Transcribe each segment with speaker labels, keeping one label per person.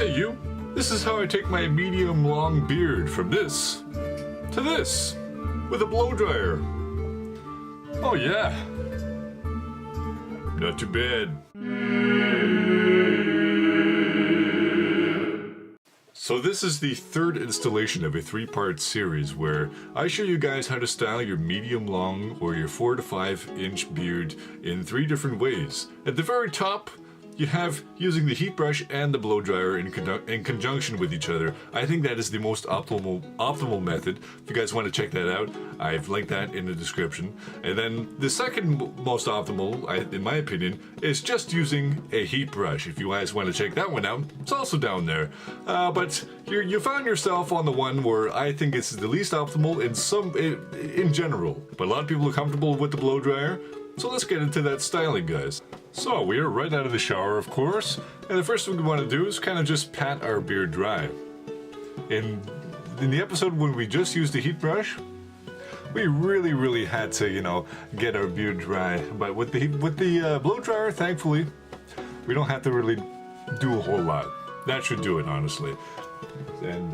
Speaker 1: Hey you, this is how I take my medium long beard from this to this with a blow dryer. Oh yeah, not too bad. So this is the third installation of a 3-part series where I show you guys how to style your medium long or your 4 to 5 inch beard in 3 different ways. At the very top, you have using the heat brush and the blow dryer in conjunction with each other. I think that is the most optimal method. If you guys want to check that out, I've linked that in the description. And then the second most optimal, in my opinion, is just using a heat brush. If you guys want to check that one out, it's also down there. But you found yourself on the one where I think it's the least optimal in general. But a lot of people are comfortable with the blow dryer. So let's get into that styling, guys. So we are right out of the shower, of course, and the first thing we want to do is kind of just pat our beard dry. In the episode when we just used the heat brush, we really had to, get our beard dry. But with the blow dryer, thankfully, we don't have to really do a whole lot. That should do it, honestly. And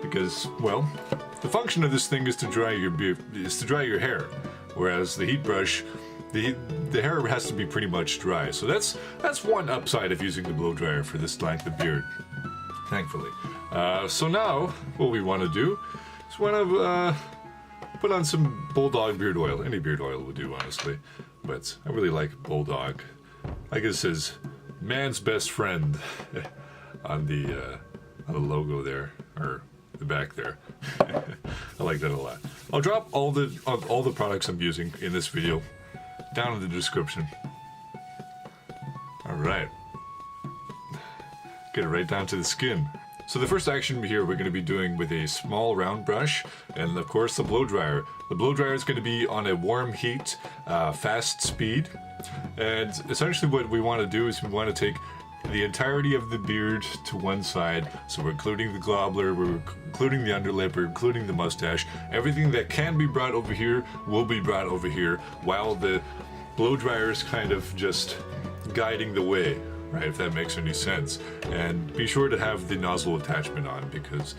Speaker 1: because, well, the function of this thing is to dry your beard, is to dry your hair, whereas the heat brush, the hair has to be pretty much dry. So that's one upside of using the blow dryer for this length of beard, thankfully. So now what we want to do is want to put on some Bulldog beard oil. Any beard oil would do, honestly, but I really like Bulldog. I guess it says man's best friend on the logo there, or the back there. I like that a lot. I'll drop all the products I'm using in this video down in the description. Alright. Get it right down to the skin. So the first action here we're going to be doing with a small round brush and of course the blow dryer. The blow dryer is going to be on a warm heat, fast speed. And essentially what we want to do is we want to take the entirety of the beard to one side. So we're including the gobbler, we're including the underlip, we're including the mustache. Everything that can be brought over here will be brought over here, while the blow dryer is kind of just guiding the way, right? If that makes any sense. And be sure to have the nozzle attachment on, because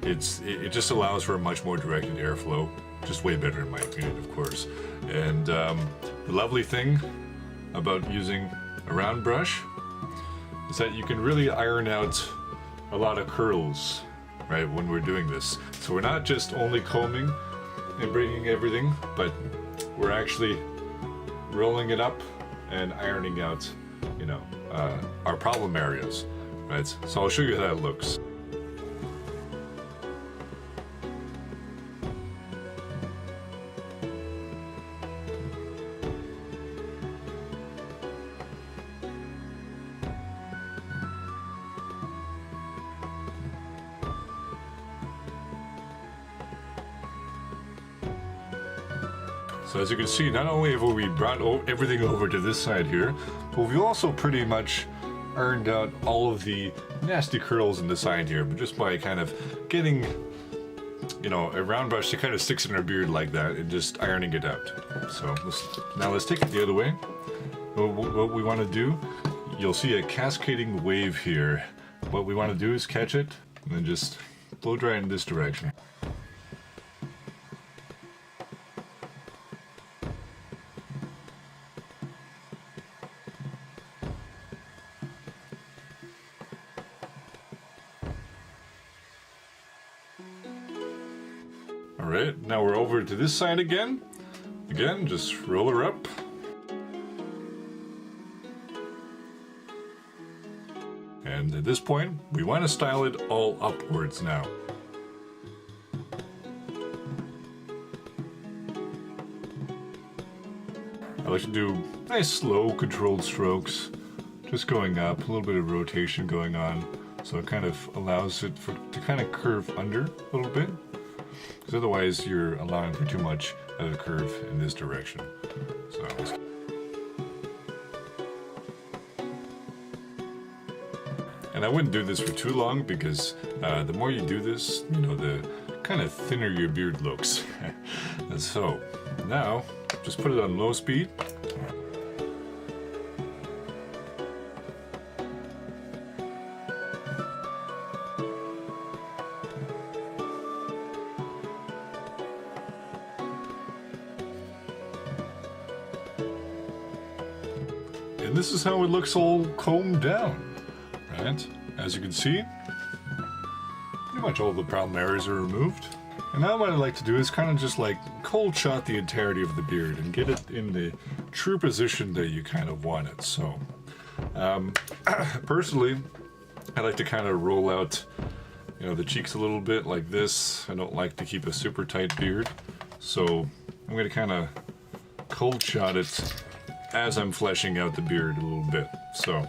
Speaker 1: it just allows for a much more directed airflow. Just way better in my opinion, of course. And the lovely thing about using a round brush is that you can really iron out a lot of curls, right, when we're doing this. So we're not just only combing and bringing everything, but we're actually rolling it up and ironing out, our problem areas, right? So I'll show you how that looks. So as you can see, not only have we brought everything over to this side here, but we've also pretty much ironed out all of the nasty curls in the side here, but just by kind of getting, a round brush that kind of sticks in our beard like that and just ironing it out. So now let's take it the other way. What we want to do, you'll see a cascading wave here. What we want to do is catch it and then just blow dry in this direction. Alright, now we're over to this side again. Again, just roll her up. And at this point, we want to style it all upwards now. I like to do nice slow controlled strokes, just going up, a little bit of rotation going on, so it kind of allows it to kind of curve under a little bit. Because otherwise you're allowing for too much of a curve in this direction. So and I wouldn't do this for too long, because the more you do this, the kind of thinner your beard looks. And so now just put it on low speed. And this is how it looks all combed down, right? As you can see, pretty much all the problem areas are removed. And now what I like to do is kind of just like cold shot the entirety of the beard and get it in the true position that you kind of want it. So, personally, I like to kind of roll out, you know, the cheeks a little bit like this. I don't like to keep a super tight beard. So I'm going to kind of cold shot it as I'm fleshing out the beard a little bit. So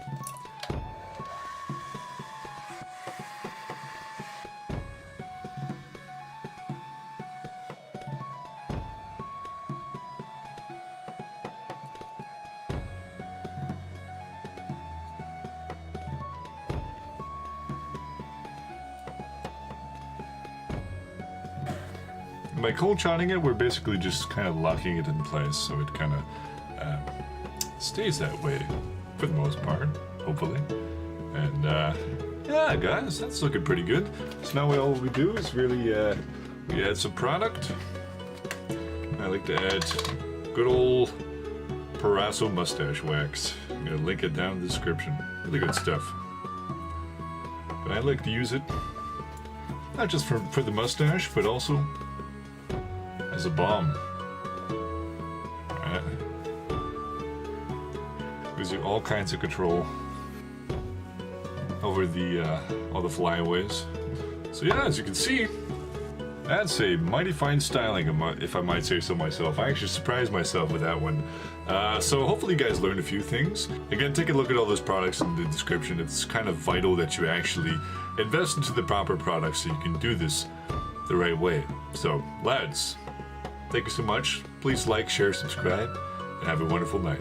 Speaker 1: by cold shotting it, we're basically just kind of locking it in place, so it kind of stays that way for the most part, hopefully. And yeah, guys, that's looking pretty good. So now all we do is really we add some product. I like to add good old Parasso mustache wax. I'm gonna link it down in the description. Really good stuff. But I like to use it not just for the mustache, but also as a balm. Right. Gives you all kinds of control over the all the flyaways. So yeah, as you can see, that's a mighty fine styling, if I might say so myself. I actually surprised myself with that one. So hopefully you guys learned a few things. Again, take a look at all those products in the description. It's kind of vital that you actually invest into the proper products so you can do this the right way. So, lads, thank you so much. Please like, share, subscribe, and have a wonderful night.